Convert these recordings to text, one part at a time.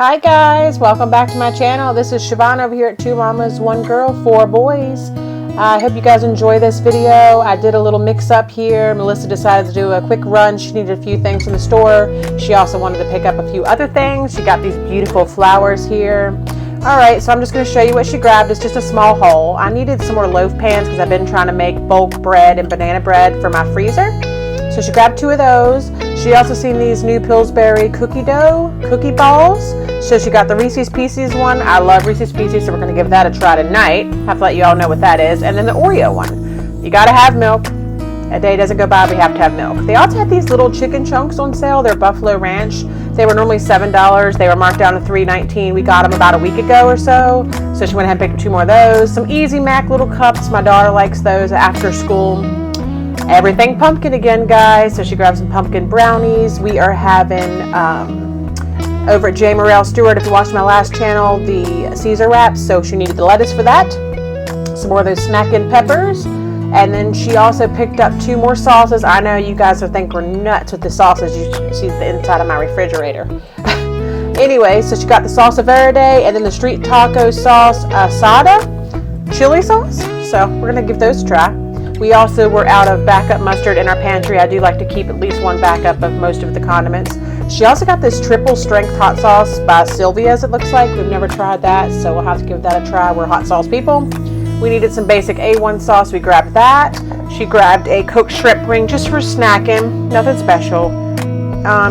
Hi guys, welcome back to my channel. This is Siobhan over here at 2mommas1girl4boys. I hope you guys enjoy this video. I did a little mix up here. Melissa decided to do a quick run. She needed a few things from the store. She also wanted to pick up a few other things. She got these beautiful flowers here. Alright, so I'm just going to show you what she grabbed. It's just a small haul. I needed some more loaf pans because I've been trying to make bulk bread and banana bread for my freezer. So she grabbed 2 of those. She also seen these new Pillsbury cookie dough cookie balls. So she got the Reese's Pieces one. I love Reese's Pieces, so we're going to give that a try tonight. Have to let you all know what that is. And then the Oreo one. You got to have milk. A day doesn't go by, we have to have milk. They also had these little chicken chunks on sale. They're Buffalo Ranch. They were normally $7. They were marked down to $3.19. We got them about a week ago or so. So she went ahead and picked up 2 more of those. Some Easy Mac little cups. My daughter likes those after school. Everything pumpkin again, guys. So she grabbed some pumpkin brownies. We are having over at J. Morrell Stewart, if you watched my last channel, the Caesar wraps. So she needed the lettuce for that. Some more of those snacking peppers. And then she also picked up 2 more sauces. I know you guys will think we're nuts with the sauces. You should see the inside of my refrigerator. Anyway, so she got the salsa verde and then the street taco sauce asada chili sauce. So we're going to give those a try. We also were out of backup mustard in our pantry. I do like to keep at least one backup of most of the condiments. She also got this triple strength hot sauce by Sylvia's, it looks like. We've never tried that, so we'll have to give that a try. We're hot sauce people. We needed some basic A1 sauce. We grabbed that. She grabbed a cooked shrimp ring just for snacking. Nothing special.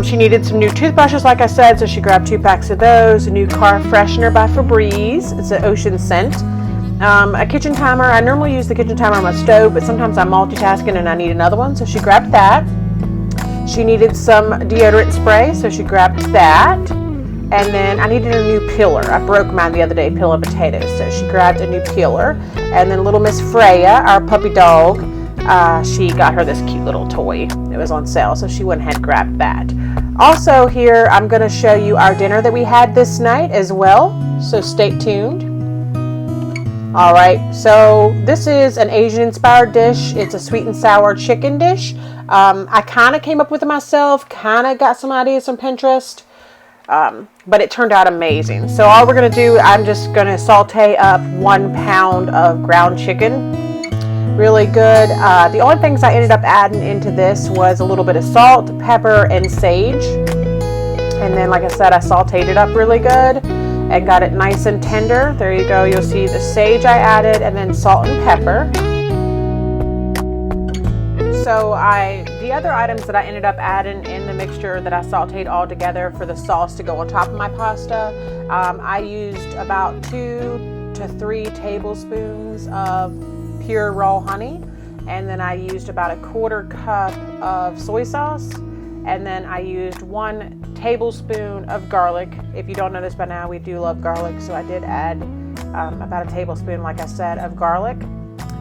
She needed some new toothbrushes, like I said, so she grabbed 2 packs of those. A new car freshener by Febreze. It's an ocean scent. A kitchen timer. I normally use the kitchen timer on my stove, but sometimes I'm multitasking and I need another one, so she grabbed that. She needed some deodorant spray, so she grabbed that. And then I needed a new peeler. I broke mine the other day peeling potatoes, so she grabbed a new peeler. And then little Miss Freya, our puppy dog, she got her this cute little toy. It was on sale, so she went ahead and grabbed that. Also here, I'm going to show you our dinner that we had this night as well, so stay tuned. Alright, so this is an Asian inspired dish. It's a sweet and sour chicken dish. I kind of came up with it myself, kind of got some ideas from Pinterest, but it turned out amazing. So all we're going to do, I'm just going to saute up 1 pound of ground chicken. Really good. The only things I ended up adding into this was a little bit of salt, pepper, and sage. And then, like I said, I sauteed it up really good and got it nice and tender. There you go. You'll see the sage I added and then salt and pepper. So the other items that I ended up adding in the mixture that I sauteed all together for the sauce to go on top of my pasta, I used about 2 to 3 tablespoons of pure raw honey, and then I used about 1/4 cup of soy sauce, and then I used 1 tablespoon of garlic. If you don't know this by now, we do love garlic, so I did add about 1 tablespoon, like I said, of garlic.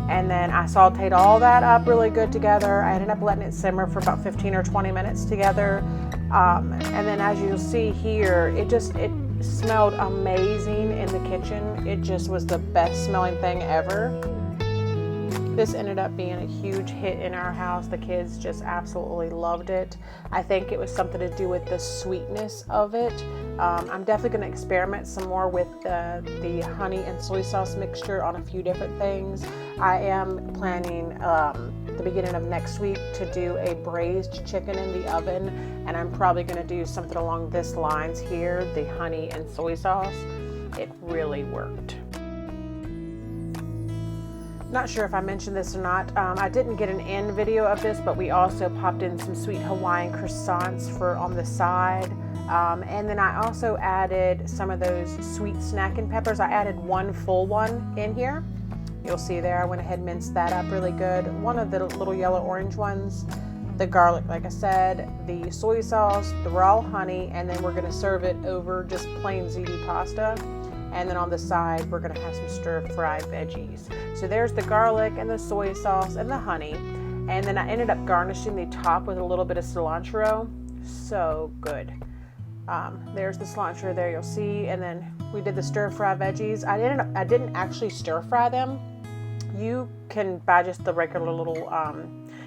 And then I sauteed all that up really good together. I ended up letting it simmer for about 15 or 20 minutes together. And then as you'll see here, it smelled amazing in the kitchen. It just was the best smelling thing ever. This ended up being a huge hit in our house. The kids just absolutely loved it. I think it was something to do with the sweetness of it. I'm definitely going to experiment some more with the honey and soy sauce mixture on a few different things. I am planning the beginning of next week to do a braised chicken in the oven, and I'm probably going to do something along this lines here, the honey and soy sauce. It really worked. Not sure if I mentioned this or not. I didn't get an end video of this, but we also popped in some sweet Hawaiian croissants for on the side. And then I also added some of those sweet snacking peppers. I added 1 full one in here. You'll see there, I went ahead and minced that up really good. 1 of the little yellow orange ones, the garlic, like I said, the soy sauce, the raw honey, and then we're gonna serve it over just plain ziti pasta. And then on the side, we're gonna have some stir-fried veggies. So there's the garlic and the soy sauce and the honey. And then I ended up garnishing the top with a little bit of cilantro. So good. There's the cilantro there, you'll see. And then we did the stir-fried veggies. I didn't actually stir-fry them. You can buy just the regular little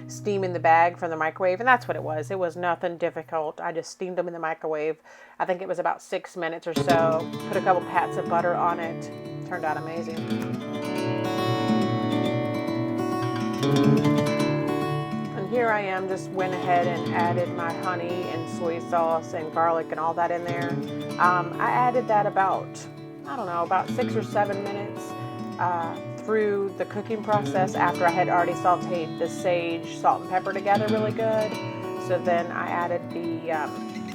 steam in the bag from the microwave, and that's what it was. It was nothing difficult. I just steamed them in the microwave. I think it was about 6 minutes or so. Put a couple pats of butter on it. Turned out amazing. And here I am, just went ahead and added my honey and soy sauce and garlic and all that in there. I added that about, I don't know, about 6 or 7 minutes through the cooking process after I had already sauteed the sage, salt, and pepper together really good. So then I added the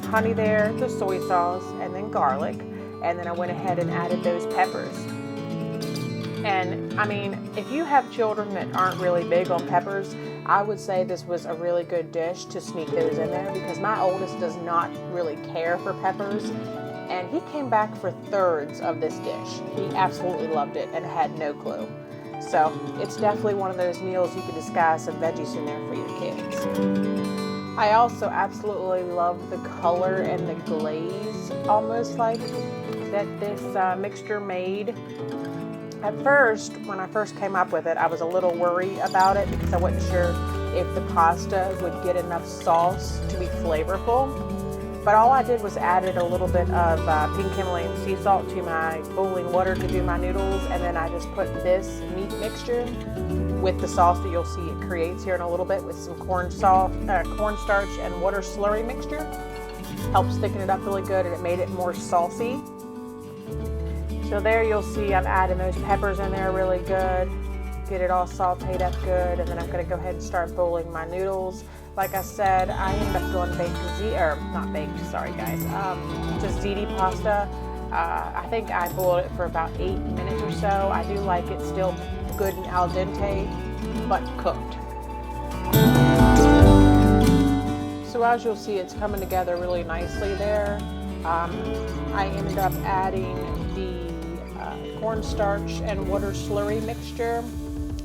honey there, the soy sauce, and then garlic. And then I went ahead and added those peppers. And I mean, if you have children that aren't really big on peppers, I would say this was a really good dish to sneak those in there, because my oldest does not really care for peppers. And he came back for thirds of this dish. He absolutely loved it and had no clue. So it's definitely one of those meals you can disguise some veggies in there for your kids. I also absolutely love the color and the glaze, almost like that this mixture made. At first, when I first came up with it, I was a little worried about it because I wasn't sure if the pasta would get enough sauce to be flavorful. But all I did was added a little bit of pink Himalayan sea salt to my boiling water to do my noodles, and then I just put this meat mixture with the sauce that you'll see it creates here in a little bit with some cornstarch and water slurry mixture. Helps thicken it up really good, and it made it more saucy. So there you'll see I'm adding those peppers in there really good. Get it all sauteed up good, and then I'm going to go ahead and start boiling my noodles. Like I said, I ended up going just ziti pasta. I think I boiled it for about 8 minutes or so. I do like it still good and al dente, but cooked. So as you'll see, it's coming together really nicely there. I ended up adding the cornstarch and water slurry mixture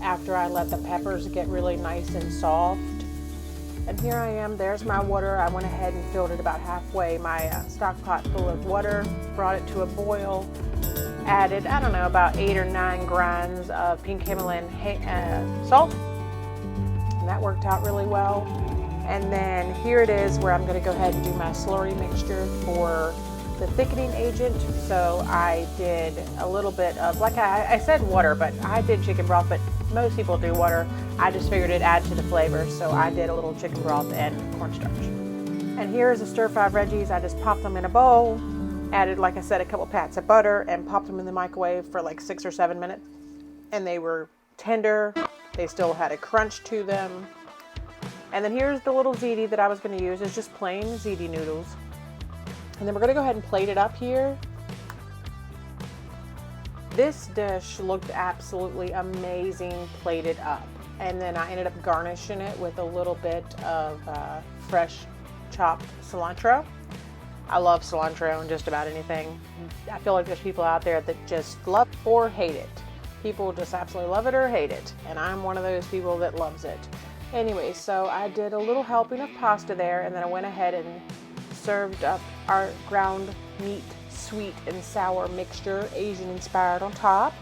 after I let the peppers get really nice and soft. And here I am, there's my water. I went ahead and filled it about halfway, my stock pot full of water, brought it to a boil, added, I don't know, about 8 or 9 grinds of pink Himalayan salt, and that worked out really well. And then here it is where I'm going to go ahead and do my slurry mixture for the thickening agent. So I did a little bit of, like I said water, but I did chicken broth, but most people do water. I just figured it'd add to the flavor, so I did a little chicken broth and cornstarch. And here's the stir-fry veggies. I just popped them in a bowl, added, like I said, a couple pats of butter, and popped them in the microwave for like 6 or 7 minutes. And they were tender. They still had a crunch to them. And then here's the little ziti that I was going to use. It's just plain ziti noodles. And then we're going to go ahead and plate it up here. This dish looked absolutely amazing plated up. And then I ended up garnishing it with a little bit of fresh chopped cilantro. I love cilantro in just about anything. I feel like there's people out there that just love or hate it. People just absolutely love it or hate it. And I'm one of those people that loves it. Anyway, so I did a little helping of pasta there, and then I went ahead and served up our ground meat sweet and sour mixture, Asian inspired, on top.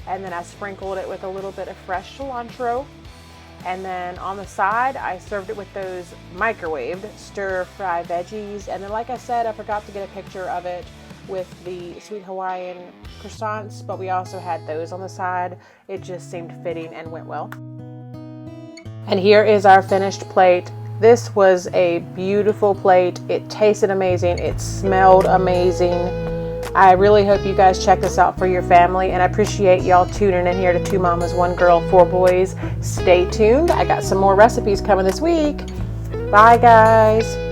And then I sprinkled it with a little bit of fresh cilantro. And then on the side, I served it with those microwaved stir-fry veggies. And then, like I said, I forgot to get a picture of it with the sweet Hawaiian croissants, but we also had those on the side. It just seemed fitting and went well. And here is our finished plate. This was a beautiful plate. It tasted amazing. It smelled amazing. I really hope you guys check this out for your family, and I appreciate y'all tuning in here to 2 Mamas, 1 Girl, 4 Boys. Stay tuned. I got some more recipes coming this week. Bye, guys.